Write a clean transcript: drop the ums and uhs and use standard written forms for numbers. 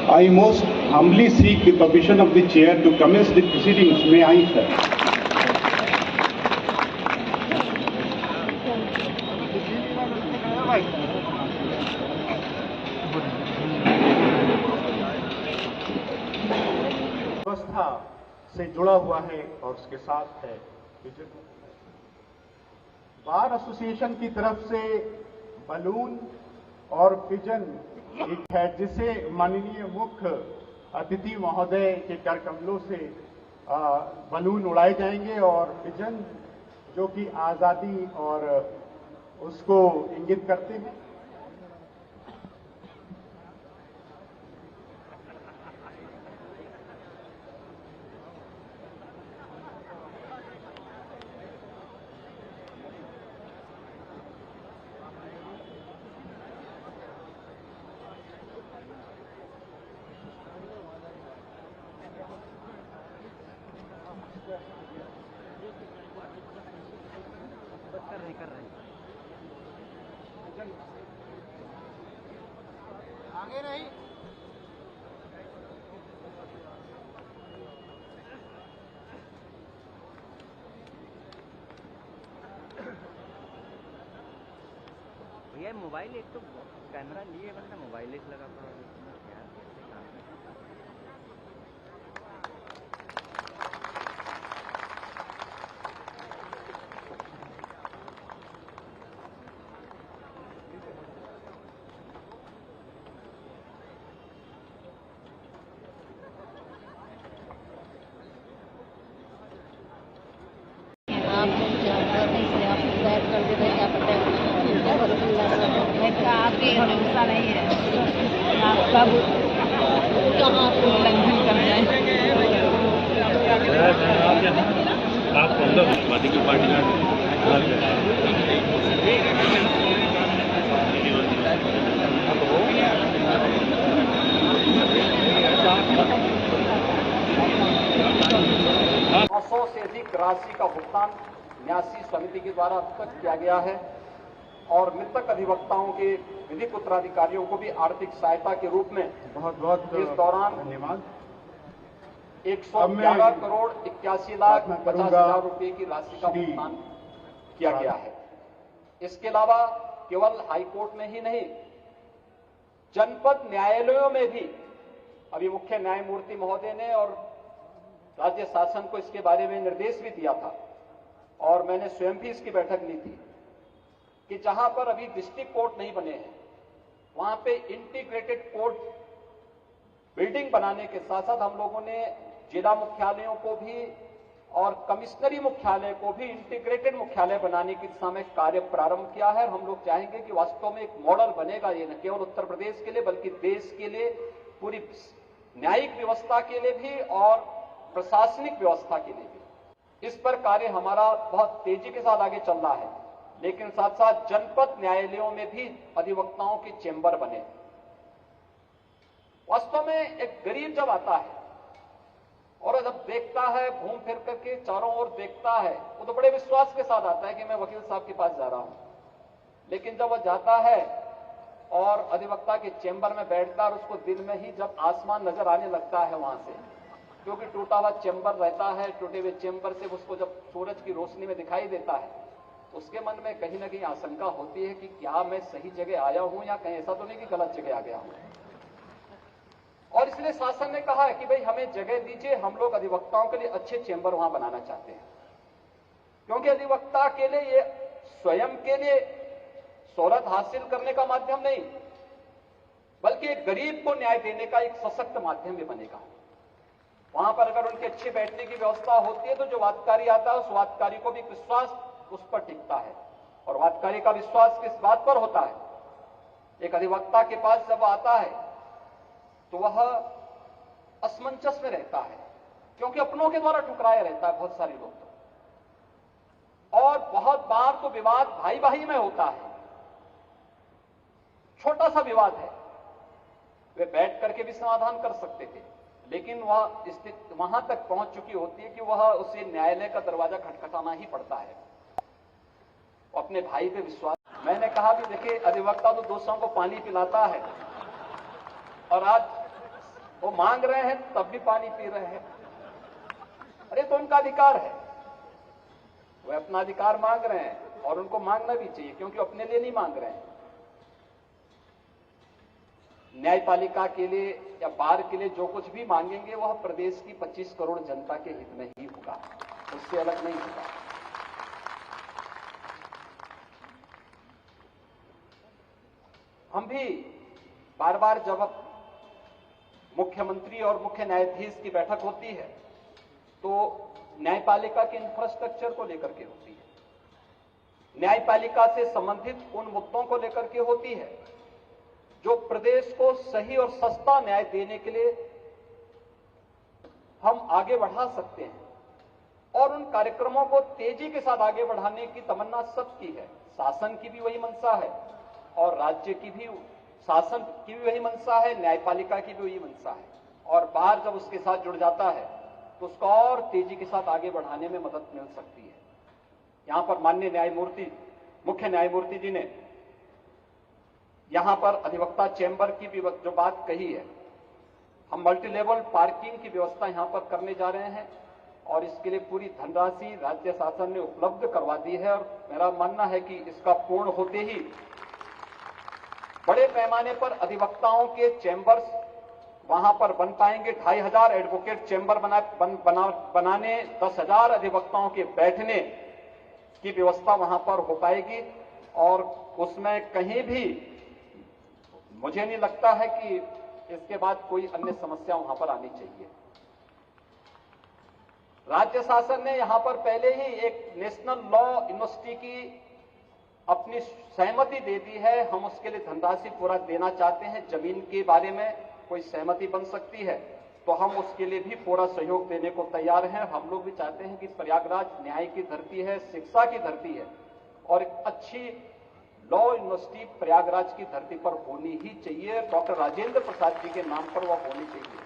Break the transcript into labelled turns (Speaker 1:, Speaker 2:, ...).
Speaker 1: I most humbly seek the permission of the chair to commence the proceedings. May I, sir?
Speaker 2: व्यवस्था से जुड़ा हुआ है और उसके साथ है बार एसोसिएशन की तरफ से बलून और पिजन एक है, जिसे माननीय मुख्य अतिथि महोदय के कर कमलों से बलून उड़ाए जाएंगे और पिजन जो कि आजादी और उसको इंगित करते हैं।
Speaker 3: आगे नहीं
Speaker 4: भैया मोबाइल, एक तो कैमरा लिए बंदा मोबाइल एक लगा पड़ा है।
Speaker 5: आपके भरोसा नहीं है, आप कब कहाँ उल्लंघन कर रहे हैं।
Speaker 6: आप पार्टी की पार्टी
Speaker 2: से अधिक राशि का भुगतान न्यासी समिति के द्वारा अब तक किया गया है और मृतक अधिवक्ताओं के विधिक उत्तराधिकारियों को भी आर्थिक सहायता के रूप में
Speaker 1: बहुत बहुत
Speaker 2: इस दौरान
Speaker 1: धन्यवाद।
Speaker 2: 111 करोड़ 81,50,000 रुपए की राशि का भुगतान किया गया है। इसके अलावा केवल हाईकोर्ट में ही नहीं, जनपद न्यायालयों में भी अभी मुख्य न्यायमूर्ति महोदय ने और राज्य शासन को इसके बारे में निर्देश भी दिया था और मैंने स्वयं भी इसकी बैठक ली थी कि जहां पर अभी डिस्ट्रिक्ट कोर्ट नहीं बने हैं वहां पे इंटीग्रेटेड कोर्ट बिल्डिंग बनाने के साथ साथ हम लोगों ने जिला मुख्यालयों को भी और कमिश्नरी मुख्यालय को भी इंटीग्रेटेड मुख्यालय बनाने की दिशा में कार्य प्रारंभ किया है। हम लोग चाहेंगे कि वास्तव में एक मॉडल बनेगा, ये न केवल उत्तर प्रदेश के लिए बल्कि देश के लिए, पूरी न्यायिक व्यवस्था के लिए भी और प्रशासनिक व्यवस्था के लिए भी। इस पर कार्य हमारा बहुत तेजी के साथ आगे चल रहा है, लेकिन साथ साथ जनपद न्यायालयों में भी अधिवक्ताओं के चेंबर बने। वास्तव में एक गरीब जब आता है और जब देखता है, घूम फिर करके चारों ओर देखता है, वो तो बड़े विश्वास के साथ आता है कि मैं वकील साहब के पास जा रहा हूं। लेकिन जब वह जाता है और अधिवक्ता के चेंबर में बैठता है और उसको दिन में ही जब आसमान नजर आने लगता है वहां से, क्योंकि टूटा हुआ चेंबर रहता है, टूटे हुए चेंबर से उसको जब सूरज की रोशनी में दिखाई देता है, उसके मन में कहीं ना कहीं आशंका होती है कि क्या मैं सही जगह आया हूं या कहीं ऐसा तो नहीं कि गलत जगह आ गया हूं। और इसलिए शासन ने कहा है कि भाई हमें जगह दीजिए, हम लोग अधिवक्ताओं के लिए अच्छे चेंबर वहां बनाना चाहते हैं, क्योंकि अधिवक्ता के लिए ये स्वयं के लिए शोहरत हासिल करने का माध्यम नहीं, बल्कि एक गरीब को न्याय देने का एक सशक्त माध्यम भी बनेगा। वहां पर अगर उनके अच्छे बैठने की व्यवस्था होती है तो जो वादकारी आता है उस वादकारी को भी विश्वास उस पर टिकता है। और वादकारी का विश्वास किस बात पर होता है? एक अधिवक्ता के पास जब आता है तो वह असमंजस में रहता है, क्योंकि अपनों के द्वारा ठुकराया रहता है बहुत सारे लोग। और बहुत बार तो विवाद भाई भाई में होता है, छोटा सा विवाद है, वे बैठ करके भी समाधान कर सकते थे, लेकिन वह स्थिति वहां तक पहुंच चुकी होती है कि वह उसे न्यायालय का दरवाजा खटखटाना ही पड़ता है। अपने भाई पे विश्वास, मैंने कहा भी देखिए, अधिवक्ता तो दोषियों को पानी पिलाता है और आज वो मांग रहे हैं तब भी पानी पी रहे हैं। अरे तो उनका अधिकार है, वे अपना अधिकार मांग रहे हैं और उनको मांगना भी चाहिए, क्योंकि अपने लिए नहीं मांग रहे हैं, न्यायपालिका के लिए या बार के लिए जो कुछ भी मांगेंगे वह प्रदेश की 25 करोड़ जनता के हित में ही होगा, उससे अलग नहीं होगा। हम भी बार बार जब मुख्यमंत्री और मुख्य न्यायाधीश की बैठक होती है तो न्यायपालिका के इंफ्रास्ट्रक्चर को लेकर के होती है, न्यायपालिका से संबंधित उन मुद्दों को लेकर के होती है जो प्रदेश को सही और सस्ता न्याय देने के लिए हम आगे बढ़ा सकते हैं, और उन कार्यक्रमों को तेजी के साथ आगे बढ़ाने की तमन्ना सबकी है। शासन की भी वही मंशा है और राज्य की भी, शासन की भी वही मंशा है, न्यायपालिका की भी वही मंशा है, और बार जब उसके साथ जुड़ जाता है तो उसको और तेजी के साथ आगे बढ़ाने में मदद मिल सकती है। यहां पर माननीय न्यायमूर्ति, मुख्य न्यायमूर्ति जी ने यहां पर अधिवक्ता चैंबर की भी जो बात कही है, हम मल्टी लेवल पार्किंग की व्यवस्था यहां पर करने जा रहे हैं और इसके लिए पूरी धनराशि राज्य शासन ने उपलब्ध करवा दी है, और मेरा मानना है कि इसका पूर्ण होते ही बड़े पैमाने पर अधिवक्ताओं के चैंबर्स वहां पर बन पाएंगे। 2500 एडवोकेट चैंबर बनाने 10,000 अधिवक्ताओं के बैठने की व्यवस्था वहां पर हो पाएगी, और उसमें कहीं भी मुझे नहीं लगता है कि इसके बाद कोई अन्य समस्या वहां पर आनी चाहिए। राज्य शासन ने यहां पर पहले ही एक नेशनल लॉ यूनिवर्सिटी की अपनी सहमति दे दी है, हम उसके लिए धनराशि पूरा देना चाहते हैं। जमीन के बारे में कोई सहमति बन सकती है तो हम उसके लिए भी पूरा सहयोग देने को तैयार हैं। हम लोग भी चाहते हैं कि प्रयागराज न्याय की धरती है, शिक्षा की धरती है, और एक अच्छी लॉ यूनिवर्सिटी प्रयागराज की धरती पर होनी ही चाहिए। डॉक्टर राजेंद्र प्रसाद जी के नाम पर वह होनी चाहिए।